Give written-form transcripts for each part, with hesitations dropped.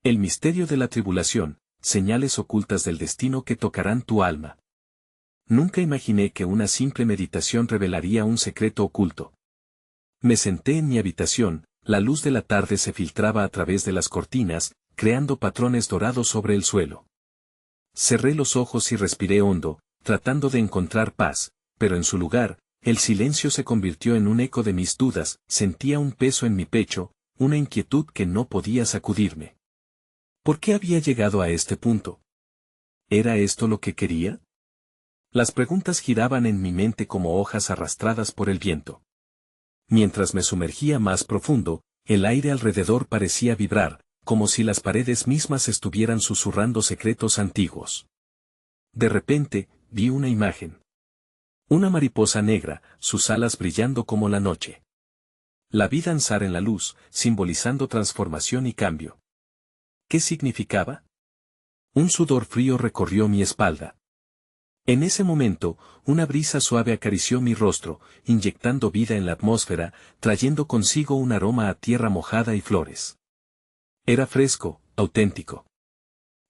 El misterio de la tribulación, señales ocultas del destino que tocarán tu alma. Nunca imaginé que una simple meditación revelaría un secreto oculto. Me senté en mi habitación, la luz de la tarde se filtraba a través de las cortinas, creando patrones dorados sobre el suelo. Cerré los ojos y respiré hondo, tratando de encontrar paz, pero en su lugar, el silencio se convirtió en un eco de mis dudas, sentía un peso en mi pecho, una inquietud que no podía sacudirme. ¿Por qué había llegado a este punto? ¿Era esto lo que quería? Las preguntas giraban en mi mente como hojas arrastradas por el viento. Mientras me sumergía más profundo, el aire alrededor parecía vibrar, como si las paredes mismas estuvieran susurrando secretos antiguos. De repente, vi una imagen. Una mariposa negra, sus alas brillando como la noche. La vi danzar en la luz, simbolizando transformación y cambio. ¿Qué significaba? Un sudor frío recorrió mi espalda. En ese momento, una brisa suave acarició mi rostro, inyectando vida en la atmósfera, trayendo consigo un aroma a tierra mojada y flores. Era fresco, auténtico.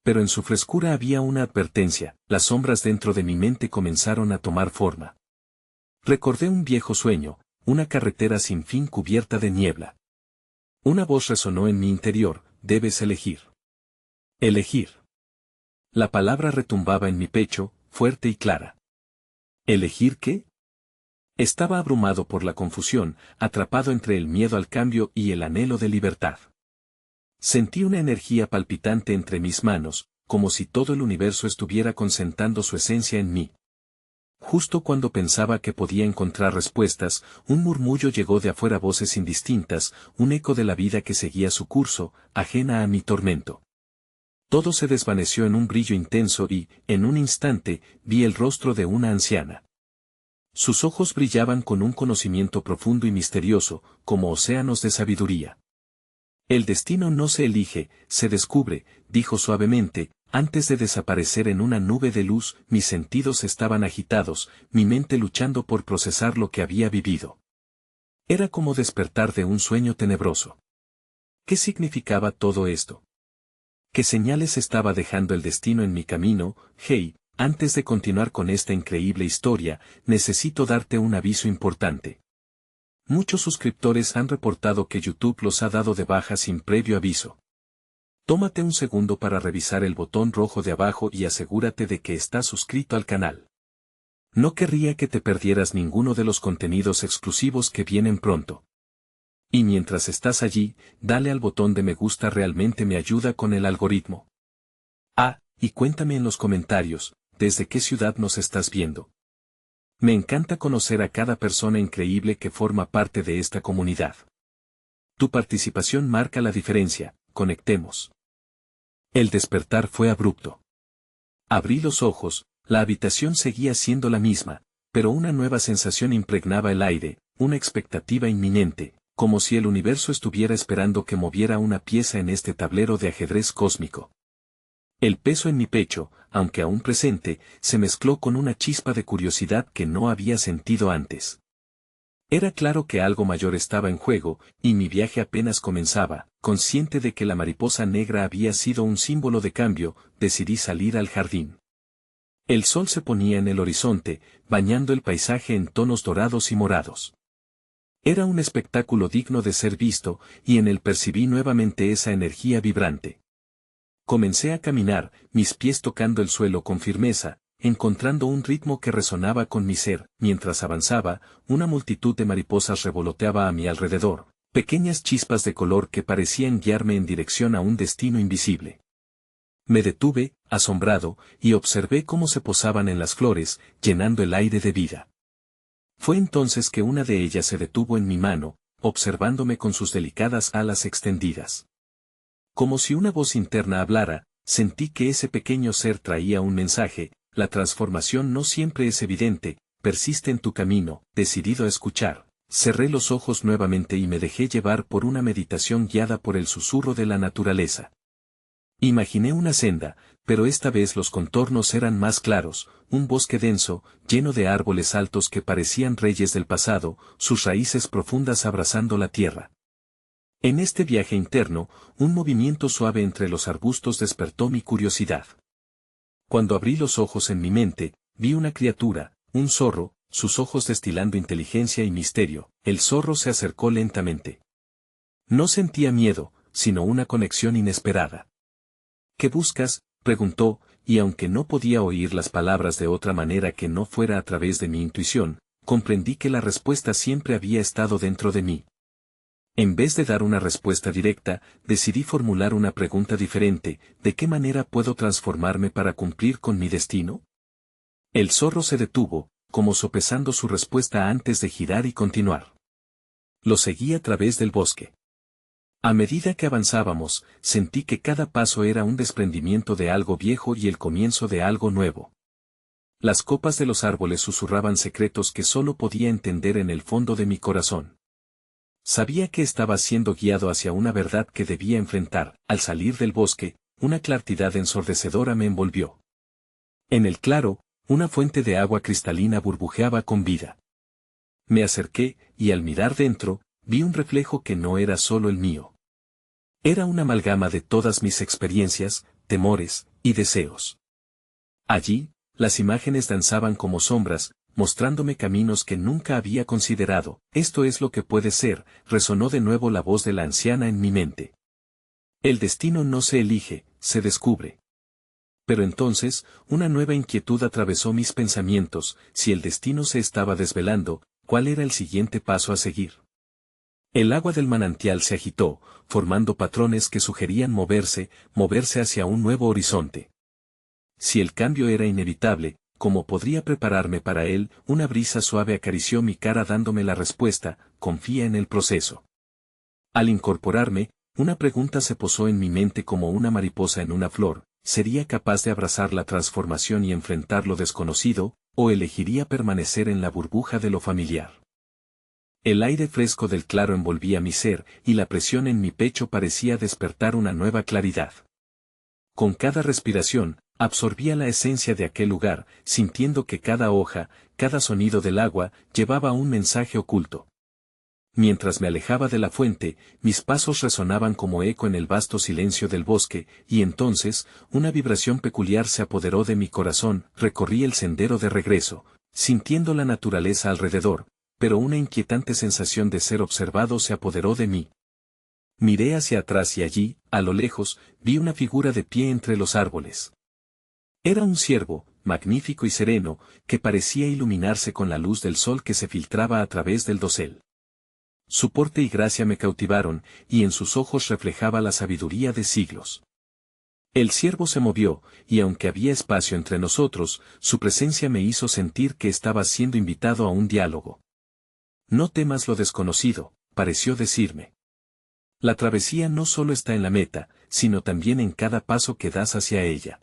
Pero en su frescura había una advertencia, las sombras dentro de mi mente comenzaron a tomar forma. Recordé un viejo sueño, una carretera sin fin cubierta de niebla. Una voz resonó en mi interior, debes elegir. Elegir. La palabra retumbaba en mi pecho, fuerte y clara. ¿Elegir qué? Estaba abrumado por la confusión, atrapado entre el miedo al cambio y el anhelo de libertad. Sentí una energía palpitante entre mis manos, como si todo el universo estuviera concentrando su esencia en mí. Justo cuando pensaba que podía encontrar respuestas, un murmullo llegó de afuera, voces indistintas, un eco de la vida que seguía su curso, ajena a mi tormento. Todo se desvaneció en un brillo intenso y, en un instante, vi el rostro de una anciana. Sus ojos brillaban con un conocimiento profundo y misterioso, como océanos de sabiduría. El destino no se elige, se descubre, dijo suavemente, antes de desaparecer en una nube de luz. Mis sentidos estaban agitados, mi mente luchando por procesar lo que había vivido. Era como despertar de un sueño tenebroso. ¿Qué significaba todo esto? ¿Qué señales estaba dejando el destino en mi camino? Hey, antes de continuar con esta increíble historia, necesito darte un aviso importante. Muchos suscriptores han reportado que YouTube los ha dado de baja sin previo aviso. Tómate un segundo para revisar el botón rojo de abajo y asegúrate de que estás suscrito al canal. No querría que te perdieras ninguno de los contenidos exclusivos que vienen pronto. Y mientras estás allí, dale al botón de me gusta, realmente me ayuda con el algoritmo. Ah, y cuéntame en los comentarios, ¿desde qué ciudad nos estás viendo? Me encanta conocer a cada persona increíble que forma parte de esta comunidad. Tu participación marca la diferencia, conectemos. El despertar fue abrupto. Abrí los ojos, la habitación seguía siendo la misma, pero una nueva sensación impregnaba el aire, una expectativa inminente, como si el universo estuviera esperando que moviera una pieza en este tablero de ajedrez cósmico. El peso en mi pecho, aunque aún presente, se mezcló con una chispa de curiosidad que no había sentido antes. Era claro que algo mayor estaba en juego, y mi viaje apenas comenzaba. Consciente de que la mariposa negra había sido un símbolo de cambio, decidí salir al jardín. El sol se ponía en el horizonte, bañando el paisaje en tonos dorados y morados. Era un espectáculo digno de ser visto, y en él percibí nuevamente esa energía vibrante. Comencé a caminar, mis pies tocando el suelo con firmeza, encontrando un ritmo que resonaba con mi ser. Mientras avanzaba, una multitud de mariposas revoloteaba a mi alrededor, pequeñas chispas de color que parecían guiarme en dirección a un destino invisible. Me detuve, asombrado, y observé cómo se posaban en las flores, llenando el aire de vida. Fue entonces que una de ellas se detuvo en mi mano, observándome con sus delicadas alas extendidas. Como si una voz interna hablara, sentí que ese pequeño ser traía un mensaje: la transformación no siempre es evidente, persiste en tu camino. Decidido a escuchar, cerré los ojos nuevamente y me dejé llevar por una meditación guiada por el susurro de la naturaleza. Imaginé una senda, pero esta vez los contornos eran más claros, un bosque denso, lleno de árboles altos que parecían reyes del pasado, sus raíces profundas abrazando la tierra. En este viaje interno, un movimiento suave entre los arbustos despertó mi curiosidad. Cuando abrí los ojos en mi mente, vi una criatura, un zorro, sus ojos destilando inteligencia y misterio. El zorro se acercó lentamente. No sentía miedo, sino una conexión inesperada. ¿Qué buscas?, preguntó, y aunque no podía oír las palabras de otra manera que no fuera a través de mi intuición, comprendí que la respuesta siempre había estado dentro de mí. En vez de dar una respuesta directa, decidí formular una pregunta diferente: ¿de qué manera puedo transformarme para cumplir con mi destino? El zorro se detuvo, como sopesando su respuesta antes de girar y continuar. Lo seguí a través del bosque. A medida que avanzábamos, sentí que cada paso era un desprendimiento de algo viejo y el comienzo de algo nuevo. Las copas de los árboles susurraban secretos que solo podía entender en el fondo de mi corazón. Sabía que estaba siendo guiado hacia una verdad que debía enfrentar. Al salir del bosque, una claridad ensordecedora me envolvió. En el claro, una fuente de agua cristalina burbujeaba con vida. Me acerqué, y al mirar dentro, vi un reflejo que no era solo el mío. Era una amalgama de todas mis experiencias, temores y deseos. Allí, las imágenes danzaban como sombras, mostrándome caminos que nunca había considerado. Esto es lo que puede ser, resonó de nuevo la voz de la anciana en mi mente. El destino no se elige, se descubre. Pero entonces, una nueva inquietud atravesó mis pensamientos: si el destino se estaba desvelando, ¿cuál era el siguiente paso a seguir? El agua del manantial se agitó, formando patrones que sugerían moverse hacia un nuevo horizonte. Si el cambio era inevitable, ¿cómo podría prepararme para él? Una brisa suave acarició mi cara dándome la respuesta: confía en el proceso. Al incorporarme, una pregunta se posó en mi mente como una mariposa en una flor: ¿sería capaz de abrazar la transformación y enfrentar lo desconocido, o elegiría permanecer en la burbuja de lo familiar? El aire fresco del claro envolvía mi ser, y la presión en mi pecho parecía despertar una nueva claridad. Con cada respiración, absorbía la esencia de aquel lugar, sintiendo que cada hoja, cada sonido del agua, llevaba un mensaje oculto. Mientras me alejaba de la fuente, mis pasos resonaban como eco en el vasto silencio del bosque, y entonces, una vibración peculiar se apoderó de mi corazón. Recorrí el sendero de regreso, sintiendo la naturaleza alrededor, pero una inquietante sensación de ser observado se apoderó de mí. Miré hacia atrás y allí, a lo lejos, vi una figura de pie entre los árboles. Era un ciervo, magnífico y sereno, que parecía iluminarse con la luz del sol que se filtraba a través del dosel. Su porte y gracia me cautivaron, y en sus ojos reflejaba la sabiduría de siglos. El ciervo se movió, y aunque había espacio entre nosotros, su presencia me hizo sentir que estaba siendo invitado a un diálogo. No temas lo desconocido, pareció decirme. La travesía no solo está en la meta, sino también en cada paso que das hacia ella.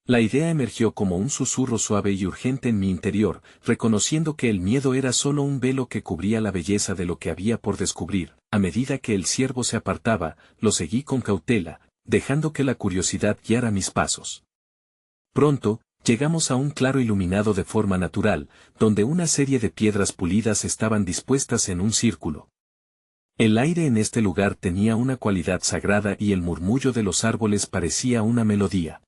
La idea emergió como un susurro suave y urgente en mi interior, reconociendo que el miedo era solo un velo que cubría la belleza de lo que había por descubrir. A medida que el ciervo se apartaba, lo seguí con cautela, dejando que la curiosidad guiara mis pasos. Pronto, llegamos a un claro iluminado de forma natural, donde una serie de piedras pulidas estaban dispuestas en un círculo. El aire en este lugar tenía una cualidad sagrada y el murmullo de los árboles parecía una melodía.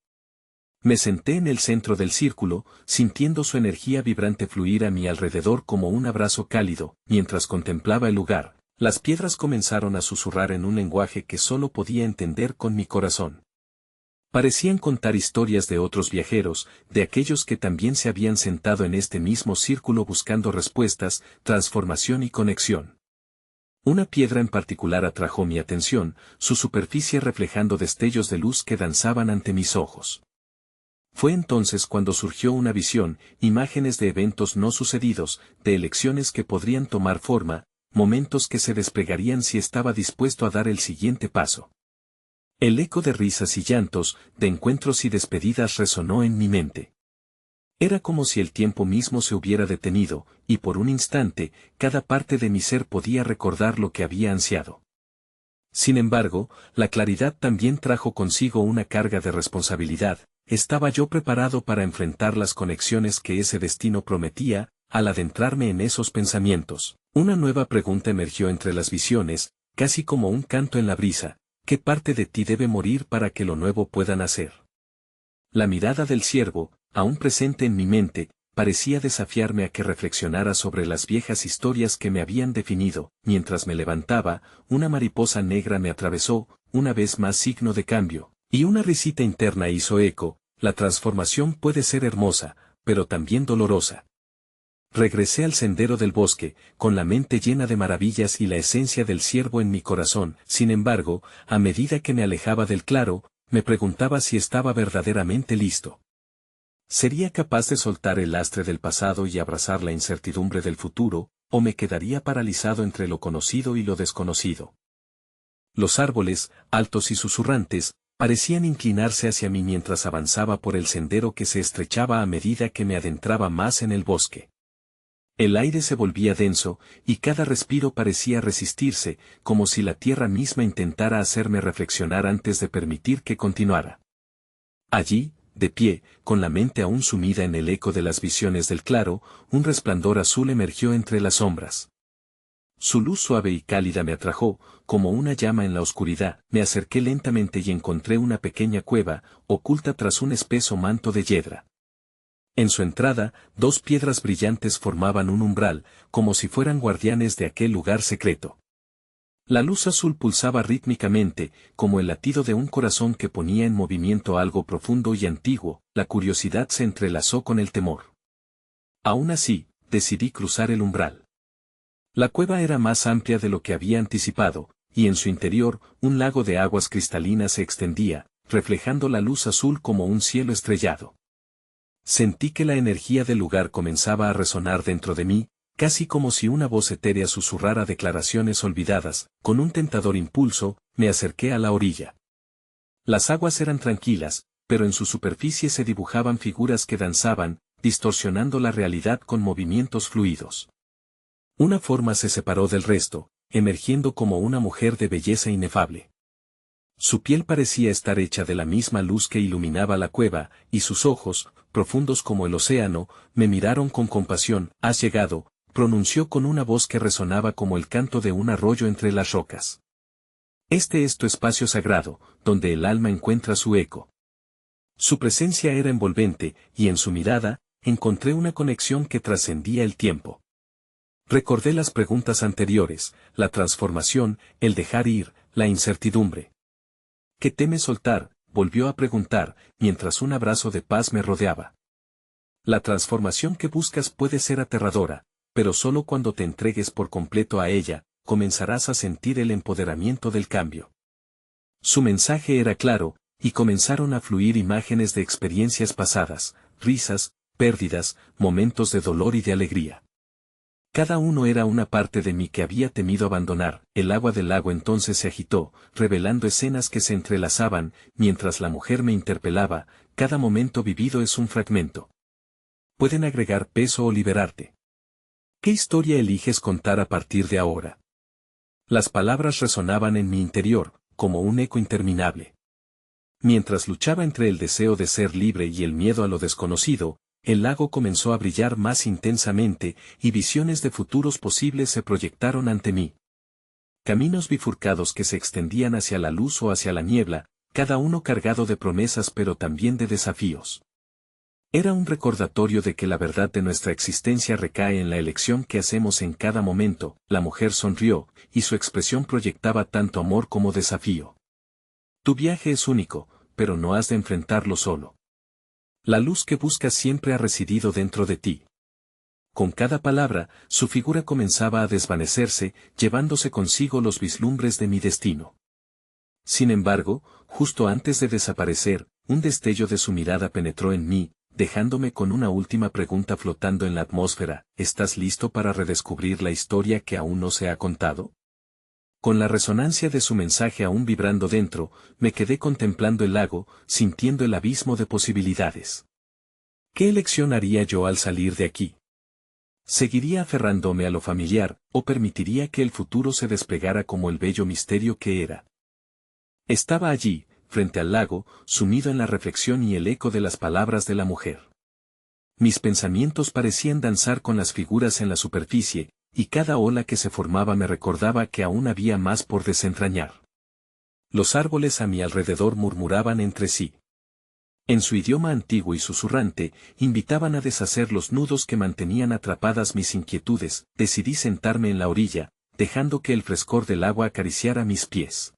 Me senté en el centro del círculo, sintiendo su energía vibrante fluir a mi alrededor como un abrazo cálido. Mientras contemplaba el lugar, las piedras comenzaron a susurrar en un lenguaje que solo podía entender con mi corazón. Parecían contar historias de otros viajeros, de aquellos que también se habían sentado en este mismo círculo buscando respuestas, transformación y conexión. Una piedra en particular atrajo mi atención, su superficie reflejando destellos de luz que danzaban ante mis ojos. Fue entonces cuando surgió una visión: imágenes de eventos no sucedidos, de elecciones que podrían tomar forma, momentos que se desplegarían si estaba dispuesto a dar el siguiente paso. El eco de risas y llantos, de encuentros y despedidas resonó en mi mente. Era como si el tiempo mismo se hubiera detenido, y por un instante, cada parte de mi ser podía recordar lo que había ansiado. Sin embargo, la claridad también trajo consigo una carga de responsabilidad. ¿Estaba yo preparado para enfrentar las conexiones que ese destino prometía? Al adentrarme en esos pensamientos, una nueva pregunta emergió entre las visiones: casi como un canto en la brisa, ¿qué parte de ti debe morir para que lo nuevo pueda nacer? La mirada del ciervo, aún presente en mi mente, parecía desafiarme a que reflexionara sobre las viejas historias que me habían definido. Mientras me levantaba, una mariposa negra me atravesó, una vez más signo de cambio, y una risita interna hizo eco. La transformación puede ser hermosa, pero también dolorosa. Regresé al sendero del bosque, con la mente llena de maravillas y la esencia del ciervo en mi corazón. Sin embargo, a medida que me alejaba del claro, me preguntaba si estaba verdaderamente listo. ¿Sería capaz de soltar el lastre del pasado y abrazar la incertidumbre del futuro, o me quedaría paralizado entre lo conocido y lo desconocido? Los árboles, altos y susurrantes, parecían inclinarse hacia mí mientras avanzaba por el sendero que se estrechaba a medida que me adentraba más en el bosque. El aire se volvía denso, y cada respiro parecía resistirse, como si la tierra misma intentara hacerme reflexionar antes de permitir que continuara. Allí, de pie, con la mente aún sumida en el eco de las visiones del claro, un resplandor azul emergió entre las sombras. Su luz suave y cálida me atrajo, como una llama en la oscuridad. Me acerqué lentamente y encontré una pequeña cueva, oculta tras un espeso manto de hiedra. En su entrada, dos piedras brillantes formaban un umbral, como si fueran guardianes de aquel lugar secreto. La luz azul pulsaba rítmicamente, como el latido de un corazón que ponía en movimiento algo profundo y antiguo. La curiosidad se entrelazó con el temor. Aún así, decidí cruzar el umbral. La cueva era más amplia de lo que había anticipado, y en su interior, un lago de aguas cristalinas se extendía, reflejando la luz azul como un cielo estrellado. Sentí que la energía del lugar comenzaba a resonar dentro de mí, casi como si una voz etérea susurrara declaraciones olvidadas. Con un tentador impulso, me acerqué a la orilla. Las aguas eran tranquilas, pero en su superficie se dibujaban figuras que danzaban, distorsionando la realidad con movimientos fluidos. Una forma se separó del resto, emergiendo como una mujer de belleza inefable. Su piel parecía estar hecha de la misma luz que iluminaba la cueva, y sus ojos, profundos como el océano, me miraron con compasión. «Has llegado», pronunció con una voz que resonaba como el canto de un arroyo entre las rocas. «Este es tu espacio sagrado, donde el alma encuentra su eco». Su presencia era envolvente, y en su mirada, encontré una conexión que trascendía el tiempo. Recordé las preguntas anteriores, la transformación, el dejar ir, la incertidumbre. «¿Qué temes soltar?», volvió a preguntar, mientras un abrazo de paz me rodeaba. «La transformación que buscas puede ser aterradora, pero solo cuando te entregues por completo a ella, comenzarás a sentir el empoderamiento del cambio». Su mensaje era claro, y comenzaron a fluir imágenes de experiencias pasadas, risas, pérdidas, momentos de dolor y de alegría. Cada uno era una parte de mí que había temido abandonar. El agua del lago entonces se agitó, revelando escenas que se entrelazaban, mientras la mujer me interpelaba. Cada momento vivido es un fragmento. Pueden agregar peso o liberarte. ¿Qué historia eliges contar a partir de ahora? Las palabras resonaban en mi interior, como un eco interminable. Mientras luchaba entre el deseo de ser libre y el miedo a lo desconocido, el lago comenzó a brillar más intensamente, y visiones de futuros posibles se proyectaron ante mí. Caminos bifurcados que se extendían hacia la luz o hacia la niebla, cada uno cargado de promesas pero también de desafíos. Era un recordatorio de que la verdad de nuestra existencia recae en la elección que hacemos en cada momento. La mujer sonrió, y su expresión proyectaba tanto amor como desafío. Tu viaje es único, pero no has de enfrentarlo solo. La luz que buscas siempre ha residido dentro de ti. Con cada palabra, su figura comenzaba a desvanecerse, llevándose consigo los vislumbres de mi destino. Sin embargo, justo antes de desaparecer, un destello de su mirada penetró en mí, dejándome con una última pregunta flotando en la atmósfera: ¿estás listo para redescubrir la historia que aún no se ha contado? Con la resonancia de su mensaje aún vibrando dentro, me quedé contemplando el lago, sintiendo el abismo de posibilidades. ¿Qué elección haría yo al salir de aquí? ¿Seguiría aferrándome a lo familiar, o permitiría que el futuro se desplegara como el bello misterio que era? Estaba allí, frente al lago, sumido en la reflexión y el eco de las palabras de la mujer. Mis pensamientos parecían danzar con las figuras en la superficie, y cada ola que se formaba me recordaba que aún había más por desentrañar. Los árboles a mi alrededor murmuraban entre sí. En su idioma antiguo y susurrante, invitaban a deshacer los nudos que mantenían atrapadas mis inquietudes. Decidí sentarme en la orilla, dejando que el frescor del agua acariciara mis pies.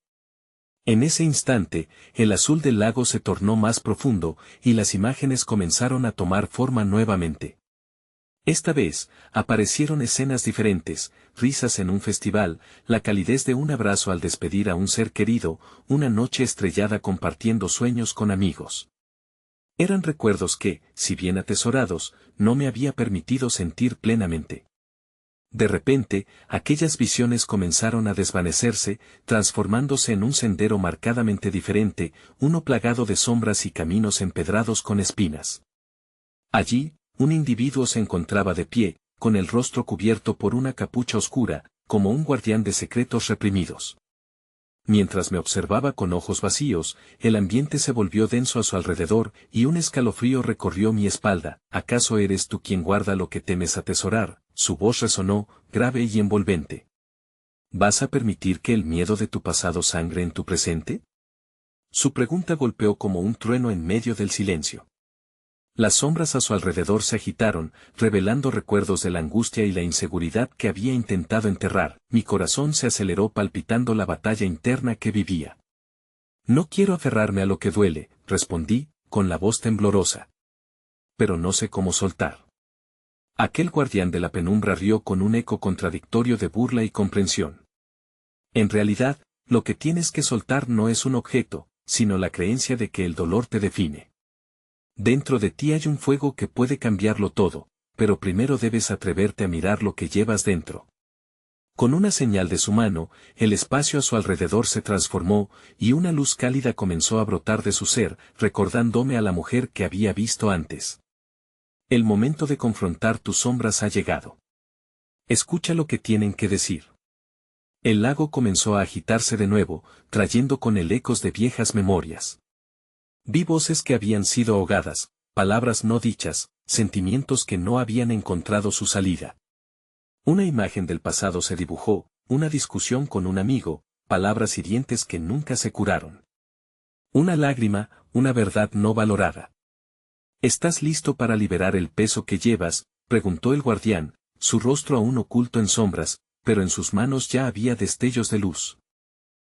En ese instante, el azul del lago se tornó más profundo, y las imágenes comenzaron a tomar forma nuevamente. Esta vez, aparecieron escenas diferentes, risas en un festival, la calidez de un abrazo al despedir a un ser querido, una noche estrellada compartiendo sueños con amigos. Eran recuerdos que, si bien atesorados, no me había permitido sentir plenamente. De repente, aquellas visiones comenzaron a desvanecerse, transformándose en un sendero marcadamente diferente, uno plagado de sombras y caminos empedrados con espinas. Allí, un individuo se encontraba de pie, con el rostro cubierto por una capucha oscura, como un guardián de secretos reprimidos. Mientras me observaba con ojos vacíos, el ambiente se volvió denso a su alrededor, y un escalofrío recorrió mi espalda. ¿Acaso eres tú quien guarda lo que temes atesorar? Su voz resonó, grave y envolvente. ¿Vas a permitir que el miedo de tu pasado sangre en tu presente? Su pregunta golpeó como un trueno en medio del silencio. Las sombras a su alrededor se agitaron, revelando recuerdos de la angustia y la inseguridad que había intentado enterrar. Mi corazón se aceleró palpitando la batalla interna que vivía. No quiero aferrarme a lo que duele, respondí, con la voz temblorosa. Pero no sé cómo soltar. Aquel guardián de la penumbra rió con un eco contradictorio de burla y comprensión. En realidad, lo que tienes que soltar no es un objeto, sino la creencia de que el dolor te define. Dentro de ti hay un fuego que puede cambiarlo todo, pero primero debes atreverte a mirar lo que llevas dentro. Con una señal de su mano, el espacio a su alrededor se transformó, y una luz cálida comenzó a brotar de su ser, recordándome a la mujer que había visto antes. El momento de confrontar tus sombras ha llegado. Escucha lo que tienen que decir. El lago comenzó a agitarse de nuevo, trayendo con él ecos de viejas memorias. Vi voces que habían sido ahogadas, palabras no dichas, sentimientos que no habían encontrado su salida. Una imagen del pasado se dibujó, una discusión con un amigo, palabras hirientes que nunca se curaron. Una lágrima, una verdad no valorada. ¿Estás listo para liberar el peso que llevas?, preguntó el guardián, su rostro aún oculto en sombras, pero en sus manos ya había destellos de luz.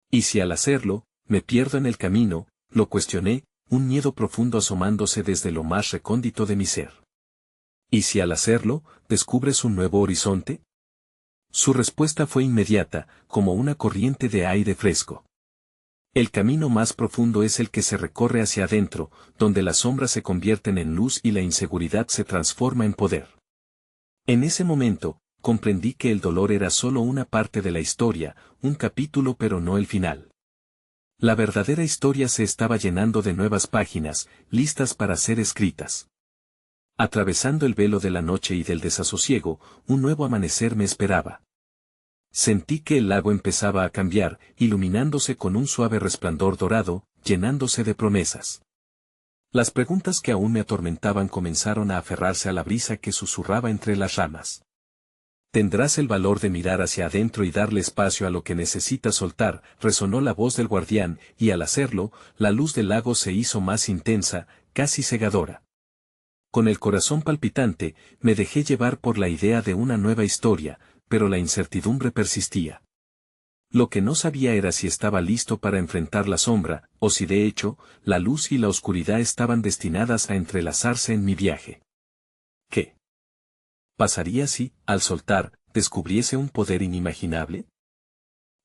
¿Y si al hacerlo, me pierdo en el camino?, lo cuestioné, un miedo profundo asomándose desde lo más recóndito de mi ser. ¿Y si al hacerlo, descubres un nuevo horizonte? Su respuesta fue inmediata, como una corriente de aire fresco. El camino más profundo es el que se recorre hacia adentro, donde las sombras se convierten en luz y la inseguridad se transforma en poder. En ese momento, comprendí que el dolor era solo una parte de la historia, un capítulo pero no el final. La verdadera historia se estaba llenando de nuevas páginas, listas para ser escritas. Atravesando el velo de la noche y del desasosiego, un nuevo amanecer me esperaba. Sentí que el lago empezaba a cambiar, iluminándose con un suave resplandor dorado, llenándose de promesas. Las preguntas que aún me atormentaban comenzaron a aferrarse a la brisa que susurraba entre las ramas. Tendrás el valor de mirar hacia adentro y darle espacio a lo que necesitas soltar, resonó la voz del guardián, y al hacerlo, la luz del lago se hizo más intensa, casi cegadora. Con el corazón palpitante, me dejé llevar por la idea de una nueva historia, pero la incertidumbre persistía. Lo que no sabía era si estaba listo para enfrentar la sombra, o si de hecho, la luz y la oscuridad estaban destinadas a entrelazarse en mi viaje. ¿Qué pasaría si, al soltar, descubriese un poder inimaginable?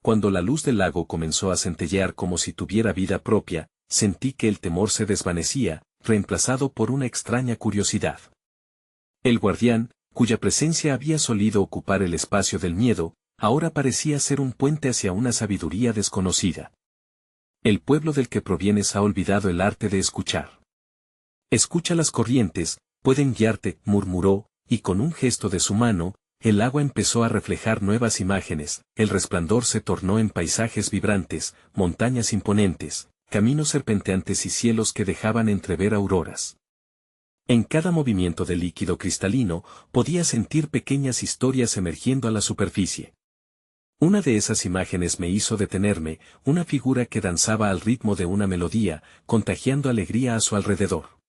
Cuando la luz del lago comenzó a centellear como si tuviera vida propia, sentí que el temor se desvanecía, reemplazado por una extraña curiosidad. El guardián, cuya presencia había solido ocupar el espacio del miedo, ahora parecía ser un puente hacia una sabiduría desconocida. El pueblo del que provienes ha olvidado el arte de escuchar. Escucha las corrientes, pueden guiarte, murmuró, y con un gesto de su mano, el agua empezó a reflejar nuevas imágenes, el resplandor se tornó en paisajes vibrantes, montañas imponentes, caminos serpenteantes y cielos que dejaban entrever auroras. En cada movimiento del líquido cristalino, podía sentir pequeñas historias emergiendo a la superficie. Una de esas imágenes me hizo detenerme, una figura que danzaba al ritmo de una melodía, contagiando alegría a su alrededor.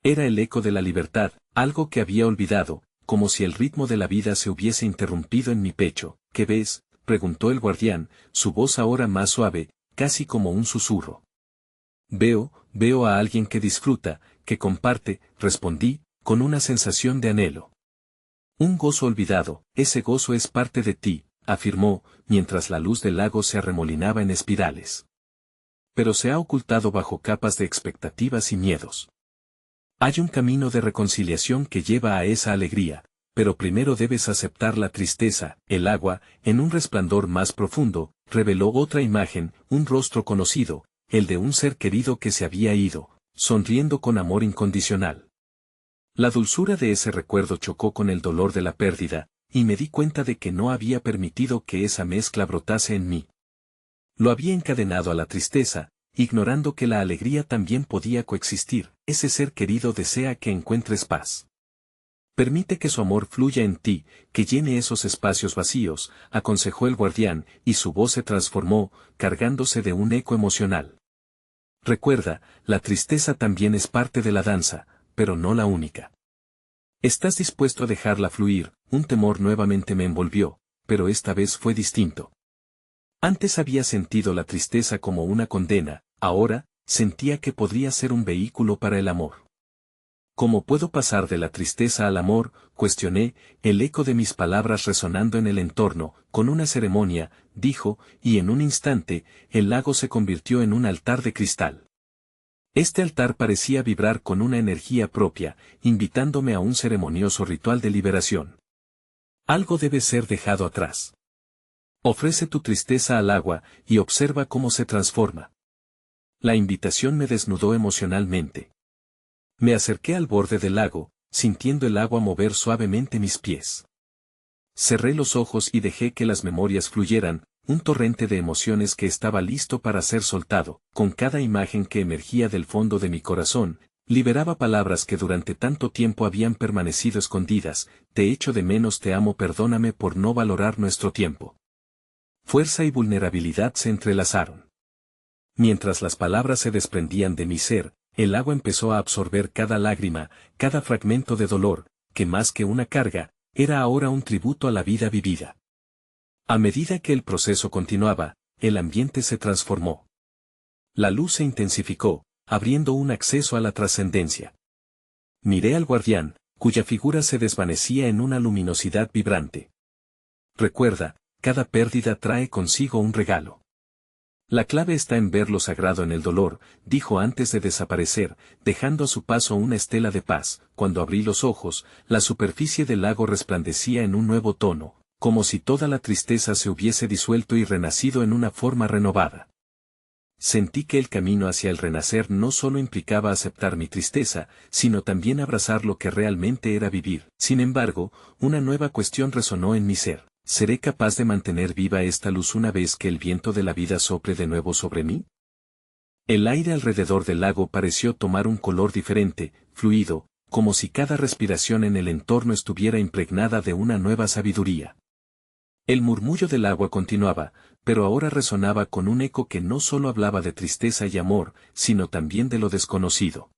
Era el eco de la libertad, algo que había olvidado, como si el ritmo de la vida se hubiese interrumpido en mi pecho. ¿Qué ves?, preguntó el guardián, su voz ahora más suave, casi como un susurro. Veo a alguien que disfruta, que comparte, respondí, con una sensación de anhelo. Un gozo olvidado, ese gozo es parte de ti, afirmó, mientras la luz del lago se arremolinaba en espirales. Pero se ha ocultado bajo capas de expectativas y miedos. Hay un camino de reconciliación que lleva a esa alegría, pero primero debes aceptar la tristeza. El agua, en un resplandor más profundo, reveló otra imagen, un rostro conocido, el de un ser querido que se había ido, sonriendo con amor incondicional. La dulzura de ese recuerdo chocó con el dolor de la pérdida, y me di cuenta de que no había permitido que esa mezcla brotase en mí. Lo había encadenado a la tristeza, ignorando que la alegría también podía coexistir. Ese ser querido desea que encuentres paz. Permite que su amor fluya en ti, que llene esos espacios vacíos, aconsejó el guardián, y su voz se transformó, cargándose de un eco emocional. Recuerda, la tristeza también es parte de la danza, pero no la única. ¿Estás dispuesto a dejarla fluir? Un temor nuevamente me envolvió, pero esta vez fue distinto. Antes había sentido la tristeza como una condena, ahora, sentía que podría ser un vehículo para el amor. ¿Cómo puedo pasar de la tristeza al amor?, cuestioné, el eco de mis palabras resonando en el entorno. Con una ceremonia, dijo, y en un instante, el lago se convirtió en un altar de cristal. Este altar parecía vibrar con una energía propia, invitándome a un ceremonioso ritual de liberación. Algo debe ser dejado atrás. Ofrece tu tristeza al agua, y observa cómo se transforma. La invitación me desnudó emocionalmente. Me acerqué al borde del lago, sintiendo el agua mover suavemente mis pies. Cerré los ojos y dejé que las memorias fluyeran, un torrente de emociones que estaba listo para ser soltado. Con cada imagen que emergía del fondo de mi corazón, liberaba palabras que durante tanto tiempo habían permanecido escondidas. Te echo de menos, te amo, perdóname por no valorar nuestro tiempo. Fuerza y vulnerabilidad se entrelazaron. Mientras las palabras se desprendían de mi ser, el agua empezó a absorber cada lágrima, cada fragmento de dolor, que más que una carga, era ahora un tributo a la vida vivida. A medida que el proceso continuaba, el ambiente se transformó. La luz se intensificó, abriendo un acceso a la trascendencia. Miré al guardián, cuya figura se desvanecía en una luminosidad vibrante. Recuerda, cada pérdida trae consigo un regalo. La clave está en ver lo sagrado en el dolor, dijo antes de desaparecer, dejando a su paso una estela de paz. Cuando abrí los ojos, la superficie del lago resplandecía en un nuevo tono, como si toda la tristeza se hubiese disuelto y renacido en una forma renovada. Sentí que el camino hacia el renacer no solo implicaba aceptar mi tristeza, sino también abrazar lo que realmente era vivir. Sin embargo, una nueva cuestión resonó en mi ser. ¿Seré capaz de mantener viva esta luz una vez que el viento de la vida sople de nuevo sobre mí? El aire alrededor del lago pareció tomar un color diferente, fluido, como si cada respiración en el entorno estuviera impregnada de una nueva sabiduría. El murmullo del agua continuaba, pero ahora resonaba con un eco que no solo hablaba de tristeza y amor, sino también de lo desconocido.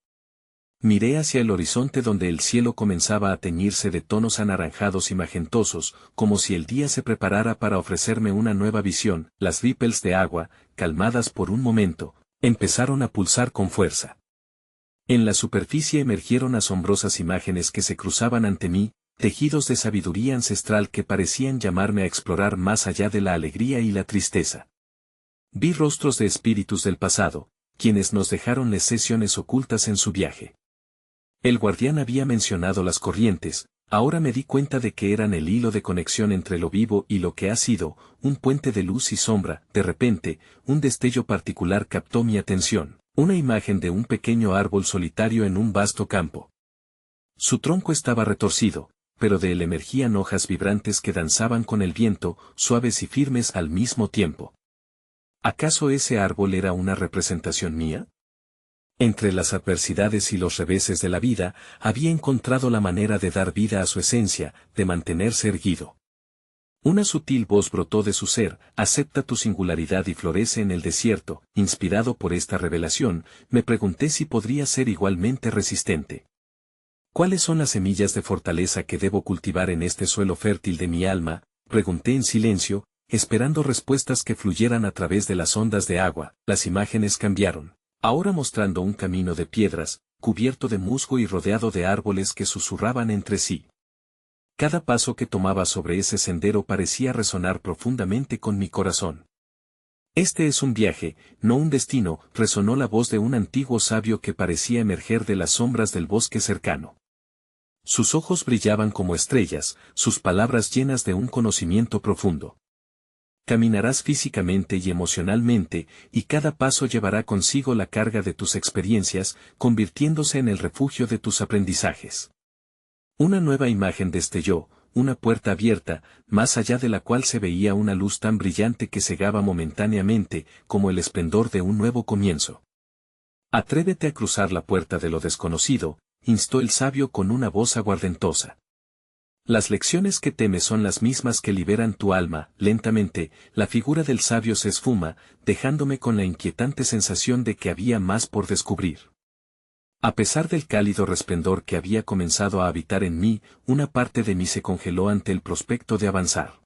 Miré hacia el horizonte donde el cielo comenzaba a teñirse de tonos anaranjados y magentosos, como si el día se preparara para ofrecerme una nueva visión. Las ripples de agua, calmadas por un momento, empezaron a pulsar con fuerza. En la superficie emergieron asombrosas imágenes que se cruzaban ante mí, tejidos de sabiduría ancestral que parecían llamarme a explorar más allá de la alegría y la tristeza. Vi rostros de espíritus del pasado, quienes nos dejaron lecciones ocultas en su viaje. El guardián había mencionado las corrientes, ahora me di cuenta de que eran el hilo de conexión entre lo vivo y lo que ha sido, un puente de luz y sombra. De repente, un destello particular captó mi atención, una imagen de un pequeño árbol solitario en un vasto campo. Su tronco estaba retorcido, pero de él emergían hojas vibrantes que danzaban con el viento, suaves y firmes al mismo tiempo. ¿Acaso ese árbol era una representación mía? Entre las adversidades y los reveses de la vida, había encontrado la manera de dar vida a su esencia, de mantenerse erguido. Una sutil voz brotó de su ser: acepta tu singularidad y florece en el desierto. Inspirado por esta revelación, me pregunté si podría ser igualmente resistente. ¿Cuáles son las semillas de fortaleza que debo cultivar en este suelo fértil de mi alma? Pregunté en silencio, esperando respuestas que fluyeran a través de las ondas de agua. Las imágenes cambiaron, ahora mostrando un camino de piedras, cubierto de musgo y rodeado de árboles que susurraban entre sí. Cada paso que tomaba sobre ese sendero parecía resonar profundamente con mi corazón. Este es un viaje, no un destino, resonó la voz de un antiguo sabio que parecía emerger de las sombras del bosque cercano. Sus ojos brillaban como estrellas, sus palabras llenas de un conocimiento profundo. Caminarás físicamente y emocionalmente, y cada paso llevará consigo la carga de tus experiencias, convirtiéndose en el refugio de tus aprendizajes. Una nueva imagen destelló, una puerta abierta, más allá de la cual se veía una luz tan brillante que cegaba momentáneamente, como el esplendor de un nuevo comienzo. Atrévete a cruzar la puerta de lo desconocido, instó el sabio con una voz aguardentosa. Las lecciones que temes son las mismas que liberan tu alma. Lentamente, la figura del sabio se esfuma, dejándome con la inquietante sensación de que había más por descubrir. A pesar del cálido resplandor que había comenzado a habitar en mí, una parte de mí se congeló ante el prospecto de avanzar.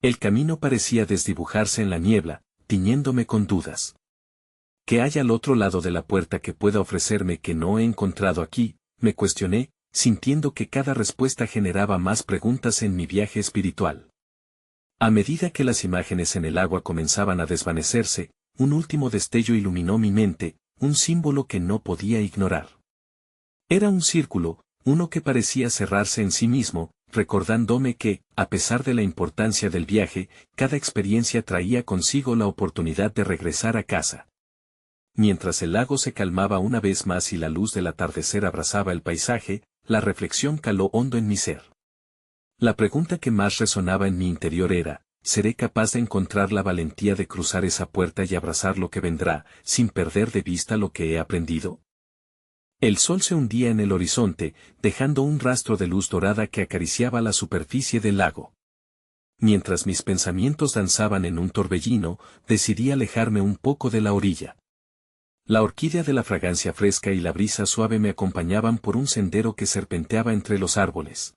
El camino parecía desdibujarse en la niebla, tiñéndome con dudas. ¿Qué hay al otro lado de la puerta que pueda ofrecerme que no he encontrado aquí?, me cuestioné, sintiendo que cada respuesta generaba más preguntas en mi viaje espiritual. A medida que las imágenes en el agua comenzaban a desvanecerse, un último destello iluminó mi mente, un símbolo que no podía ignorar. Era un círculo, uno que parecía cerrarse en sí mismo, recordándome que, a pesar de la importancia del viaje, cada experiencia traía consigo la oportunidad de regresar a casa. Mientras el lago se calmaba una vez más y la luz del atardecer abrazaba el paisaje, la reflexión caló hondo en mi ser. La pregunta que más resonaba en mi interior era: ¿seré capaz de encontrar la valentía de cruzar esa puerta y abrazar lo que vendrá, sin perder de vista lo que he aprendido? El sol se hundía en el horizonte, dejando un rastro de luz dorada que acariciaba la superficie del lago. Mientras mis pensamientos danzaban en un torbellino, decidí alejarme un poco de la orilla. La orquídea de la fragancia fresca y la brisa suave me acompañaban por un sendero que serpenteaba entre los árboles.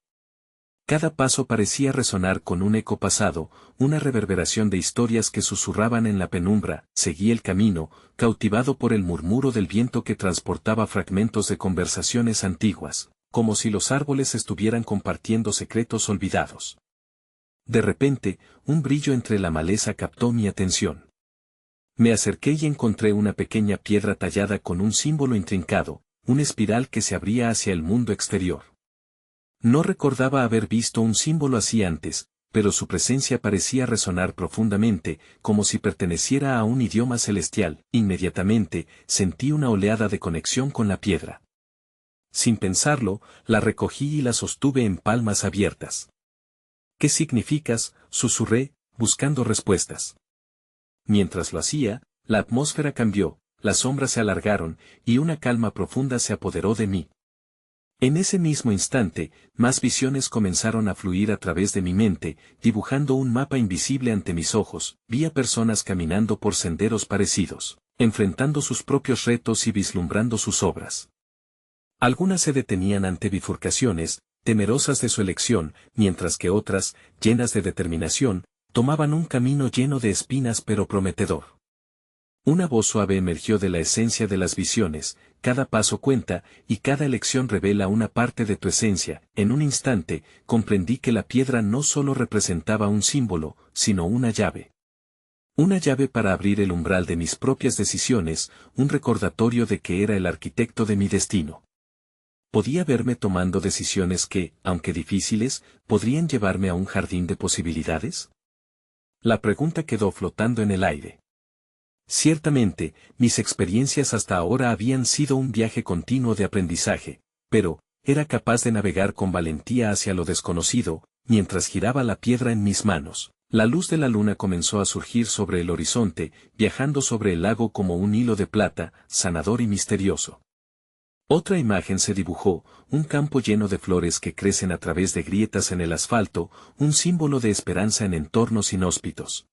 Cada paso parecía resonar con un eco pasado, una reverberación de historias que susurraban en la penumbra. Seguí el camino, cautivado por el murmuro del viento que transportaba fragmentos de conversaciones antiguas, como si los árboles estuvieran compartiendo secretos olvidados. De repente, un brillo entre la maleza captó mi atención. Me acerqué y encontré una pequeña piedra tallada con un símbolo intrincado, una espiral que se abría hacia el mundo exterior. No recordaba haber visto un símbolo así antes, pero su presencia parecía resonar profundamente, como si perteneciera a un idioma celestial. Inmediatamente, sentí una oleada de conexión con la piedra. Sin pensarlo, la recogí y la sostuve en palmas abiertas. ¿Qué significas?, susurré, buscando respuestas. Mientras lo hacía, la atmósfera cambió, las sombras se alargaron, y una calma profunda se apoderó de mí. En ese mismo instante, más visiones comenzaron a fluir a través de mi mente, dibujando un mapa invisible ante mis ojos. Vi a personas caminando por senderos parecidos, enfrentando sus propios retos y vislumbrando sus obras. Algunas se detenían ante bifurcaciones, temerosas de su elección, mientras que otras, llenas de determinación, tomaban un camino lleno de espinas pero prometedor. Una voz suave emergió de la esencia de las visiones: cada paso cuenta, y cada elección revela una parte de tu esencia. En un instante, comprendí que la piedra no solo representaba un símbolo, sino una llave. Una llave para abrir el umbral de mis propias decisiones, un recordatorio de que era el arquitecto de mi destino. Podía verme tomando decisiones que, aunque difíciles, podrían llevarme a un jardín de posibilidades. La pregunta quedó flotando en el aire. Ciertamente, mis experiencias hasta ahora habían sido un viaje continuo de aprendizaje, pero, era capaz de navegar con valentía hacia lo desconocido. Mientras giraba la piedra en mis manos, La luz de la luna comenzó a surgir sobre el horizonte, viajando sobre el lago como un hilo de plata, sanador y misterioso. Otra imagen se dibujó, un campo lleno de flores que crecen a través de grietas en el asfalto, un símbolo de esperanza en entornos inhóspitos.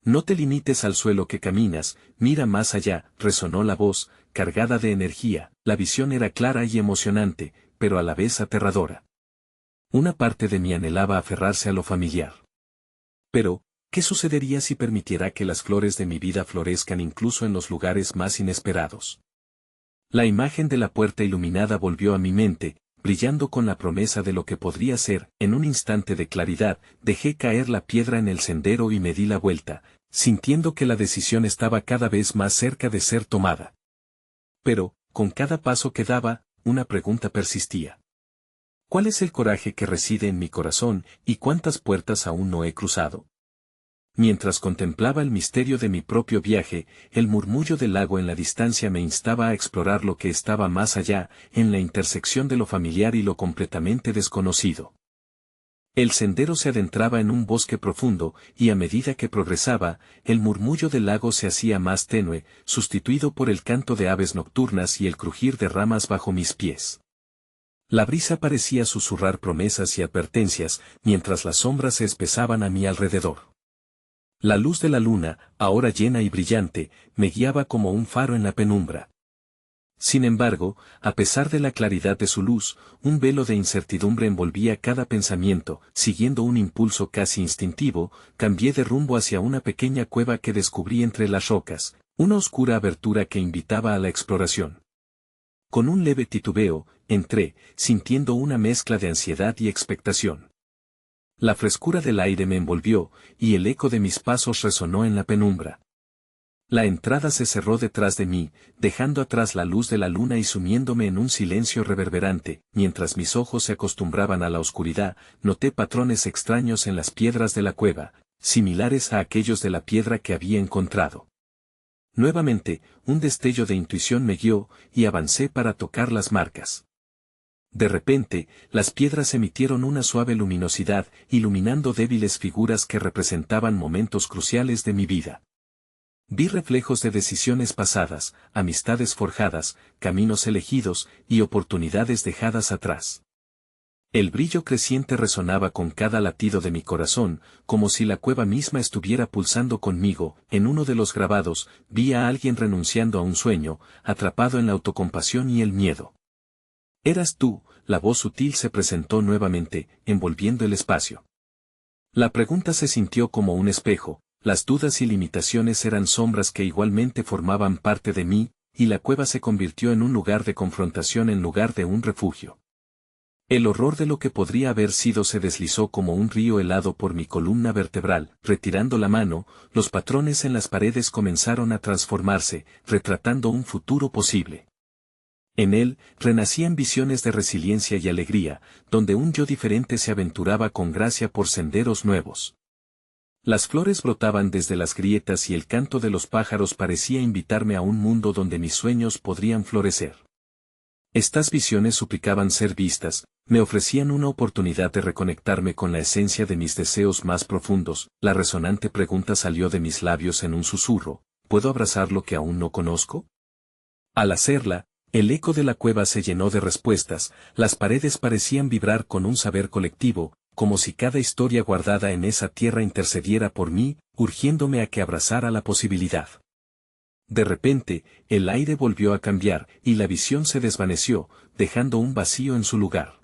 No te limites al suelo que caminas, mira más allá, resonó la voz, cargada de energía. La visión era clara y emocionante, pero a la vez aterradora. Una parte de mí anhelaba aferrarse a lo familiar. Pero, ¿qué sucedería si permitiera que las flores de mi vida florezcan incluso en los lugares más inesperados? La imagen de la puerta iluminada volvió a mi mente, brillando con la promesa de lo que podría ser. En un instante de claridad, dejé caer la piedra en el sendero y me di la vuelta, sintiendo que la decisión estaba cada vez más cerca de ser tomada. Pero, con cada paso que daba, una pregunta persistía. ¿Cuál es el coraje que reside en mi corazón, y cuántas puertas aún no he cruzado? Mientras contemplaba el misterio de mi propio viaje, el murmullo del lago en la distancia me instaba a explorar lo que estaba más allá, en la intersección de lo familiar y lo completamente desconocido. El sendero se adentraba en un bosque profundo, y a medida que progresaba, el murmullo del lago se hacía más tenue, sustituido por el canto de aves nocturnas y el crujir de ramas bajo mis pies. La brisa parecía susurrar promesas y advertencias, mientras las sombras se espesaban a mi alrededor. La luz de la luna, ahora llena y brillante, me guiaba como un faro en la penumbra. Sin embargo, a pesar de la claridad de su luz, un velo de incertidumbre envolvía cada pensamiento. Siguiendo un impulso casi instintivo, cambié de rumbo hacia una pequeña cueva que descubrí entre las rocas, una oscura abertura que invitaba a la exploración. Con un leve titubeo, entré, sintiendo una mezcla de ansiedad y expectación. La frescura del aire me envolvió, y el eco de mis pasos resonó en la penumbra. La entrada se cerró detrás de mí, dejando atrás la luz de la luna y sumiéndome en un silencio reverberante. Mientras mis ojos se acostumbraban a la oscuridad, noté patrones extraños en las piedras de la cueva, similares a aquellos de la piedra que había encontrado. Nuevamente, un destello de intuición me guió, y avancé para tocar las marcas. De repente, las piedras emitieron una suave luminosidad, iluminando débiles figuras que representaban momentos cruciales de mi vida. Vi reflejos de decisiones pasadas, amistades forjadas, caminos elegidos, y oportunidades dejadas atrás. El brillo creciente resonaba con cada latido de mi corazón, como si la cueva misma estuviera pulsando conmigo. En uno de los grabados, vi a alguien renunciando a un sueño, atrapado en la autocompasión y el miedo. Eras tú, la voz sutil se presentó nuevamente, envolviendo el espacio. La pregunta se sintió como un espejo, las dudas y limitaciones eran sombras que igualmente formaban parte de mí, y la cueva se convirtió en un lugar de confrontación en lugar de un refugio. El horror de lo que podría haber sido se deslizó como un río helado por mi columna vertebral. Retirando la mano, los patrones en las paredes comenzaron a transformarse, retratando un futuro posible. En él, renacían visiones de resiliencia y alegría, donde un yo diferente se aventuraba con gracia por senderos nuevos. Las flores brotaban desde las grietas y el canto de los pájaros parecía invitarme a un mundo donde mis sueños podrían florecer. Estas visiones suplicaban ser vistas, me ofrecían una oportunidad de reconectarme con la esencia de mis deseos más profundos. La resonante pregunta salió de mis labios en un susurro: ¿puedo abrazar lo que aún no conozco? Al hacerla, el eco de la cueva se llenó de respuestas, las paredes parecían vibrar con un saber colectivo, como si cada historia guardada en esa tierra intercediera por mí, urgiéndome a que abrazara la posibilidad. De repente, el aire volvió a cambiar, y la visión se desvaneció, dejando un vacío en su lugar.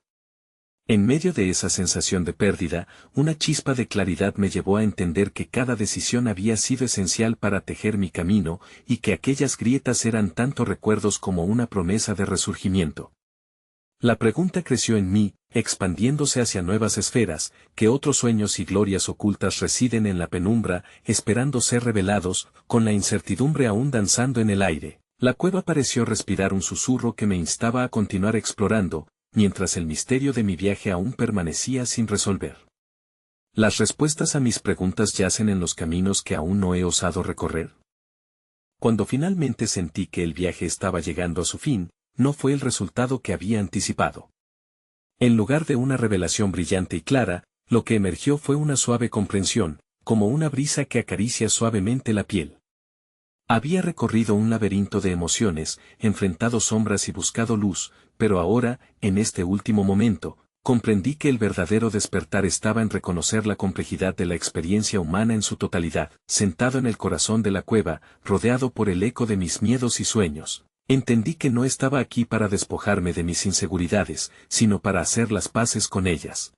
En medio de esa sensación de pérdida, una chispa de claridad me llevó a entender que cada decisión había sido esencial para tejer mi camino, y que aquellas grietas eran tanto recuerdos como una promesa de resurgimiento. La pregunta creció en mí, expandiéndose hacia nuevas esferas: ¿qué otros sueños y glorias ocultas residen en la penumbra, esperando ser revelados? Con la incertidumbre aún danzando en el aire, la cueva pareció respirar un susurro que me instaba a continuar explorando, mientras el misterio de mi viaje aún permanecía sin resolver. ¿Las respuestas a mis preguntas yacen en los caminos que aún no he osado recorrer? Cuando finalmente sentí que el viaje estaba llegando a su fin, no fue el resultado que había anticipado. En lugar de una revelación brillante y clara, lo que emergió fue una suave comprensión, como una brisa que acaricia suavemente la piel. Había recorrido un laberinto de emociones, enfrentado sombras y buscado luz, pero ahora, en este último momento, comprendí que el verdadero despertar estaba en reconocer la complejidad de la experiencia humana en su totalidad. Sentado en el corazón de la cueva, rodeado por el eco de mis miedos y sueños, entendí que no estaba aquí para despojarme de mis inseguridades, sino para hacer las paces con ellas.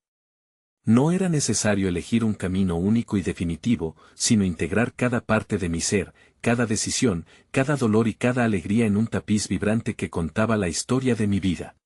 No era necesario elegir un camino único y definitivo, sino integrar cada parte de mi ser, cada decisión, cada dolor y cada alegría en un tapiz vibrante que contaba la historia de mi vida.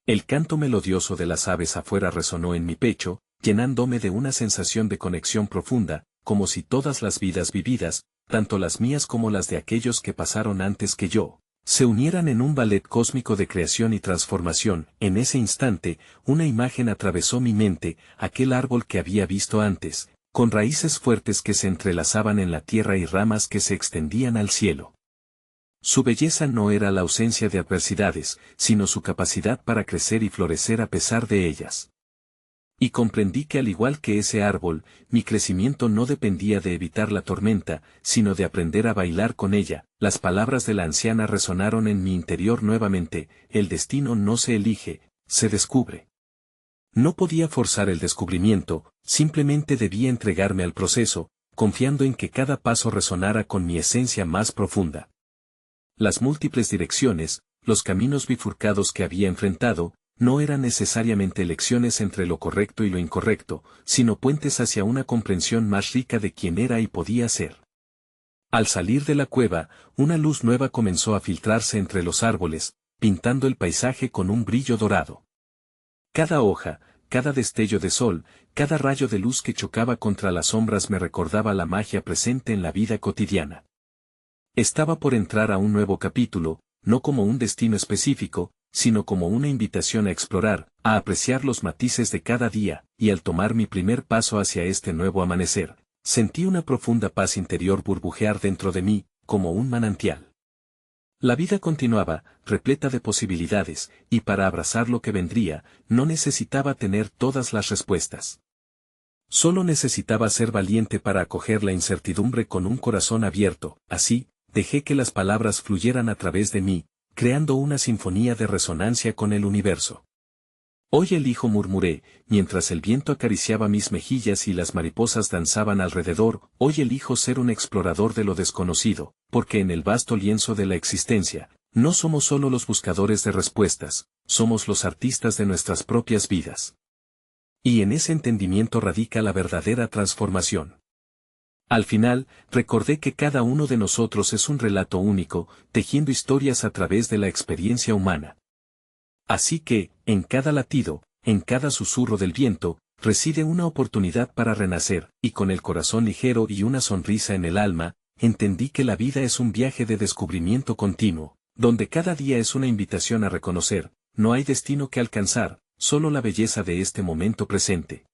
El canto melodioso de las aves afuera resonó en mi pecho, llenándome de una sensación de conexión profunda, como si todas las vidas vividas, tanto las mías como las de aquellos que pasaron antes que yo, se unieran en un ballet cósmico de creación y transformación. En ese instante, una imagen atravesó mi mente, aquel árbol que había visto antes, con raíces fuertes que se entrelazaban en la tierra y ramas que se extendían al cielo. Su belleza no era la ausencia de adversidades, sino su capacidad para crecer y florecer a pesar de ellas. Y comprendí que al igual que ese árbol, mi crecimiento no dependía de evitar la tormenta, sino de aprender a bailar con ella. Las palabras de la anciana resonaron en mi interior nuevamente: el destino no se elige, se descubre. No podía forzar el descubrimiento, simplemente debía entregarme al proceso, confiando en que cada paso resonara con mi esencia más profunda. Las múltiples direcciones, los caminos bifurcados que había enfrentado, no eran necesariamente elecciones entre lo correcto y lo incorrecto, sino puentes hacia una comprensión más rica de quién era y podía ser. Al salir de la cueva, una luz nueva comenzó a filtrarse entre los árboles, pintando el paisaje con un brillo dorado. Cada hoja, cada destello de sol, cada rayo de luz que chocaba contra las sombras me recordaba la magia presente en la vida cotidiana. Estaba por entrar a un nuevo capítulo, no como un destino específico, sino como una invitación a explorar, a apreciar los matices de cada día, y al tomar mi primer paso hacia este nuevo amanecer, sentí una profunda paz interior burbujear dentro de mí, como un manantial. La vida continuaba, repleta de posibilidades, y para abrazar lo que vendría, no necesitaba tener todas las respuestas. Solo necesitaba ser valiente para acoger la incertidumbre con un corazón abierto. Así, dejé que las palabras fluyeran a través de mí, creando una sinfonía de resonancia con el universo. Hoy elijo, murmuré, mientras el viento acariciaba mis mejillas y las mariposas danzaban alrededor. Hoy elijo ser un explorador de lo desconocido, porque en el vasto lienzo de la existencia, no somos solo los buscadores de respuestas, somos los artistas de nuestras propias vidas. Y en ese entendimiento radica la verdadera transformación. Al final, recordé que cada uno de nosotros es un relato único, tejiendo historias a través de la experiencia humana. Así que, en cada latido, en cada susurro del viento, reside una oportunidad para renacer, y con el corazón ligero y una sonrisa en el alma, entendí que la vida es un viaje de descubrimiento continuo, donde cada día es una invitación a reconocer: no hay destino que alcanzar, solo la belleza de este momento presente.